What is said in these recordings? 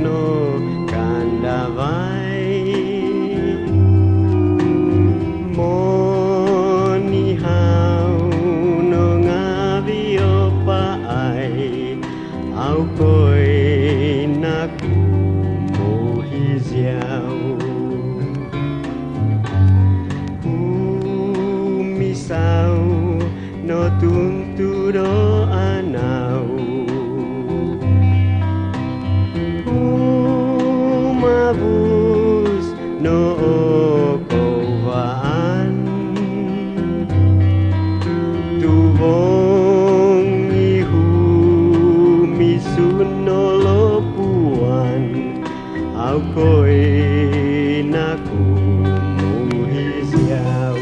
no kandavai moni hau no ngavio paai au koi naku mohiziau umisau no tunturo anau umabus no kovaan tubong ihu misun no lopuan au koi naku muhiziau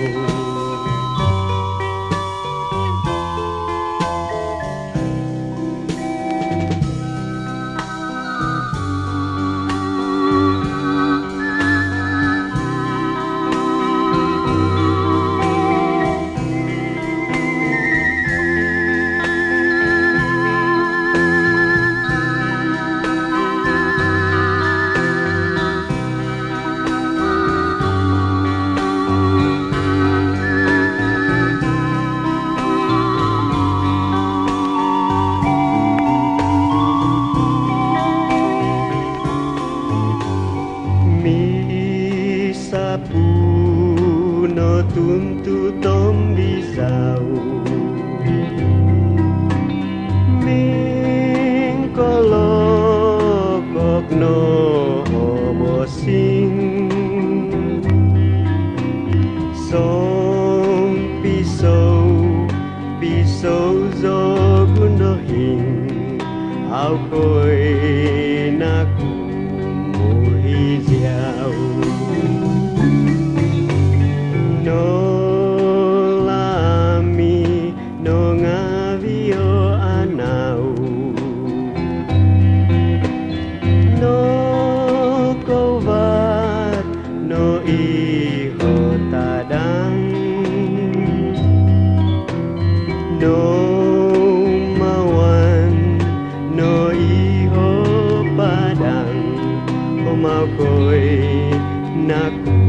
sapu no tuntu tom bisau mengkolokok no obosing som pisau zogunohing au koi naku muhiziau no lami no ngavio anau no kovat no iho tadang no mawan no iho padang o mau koi naku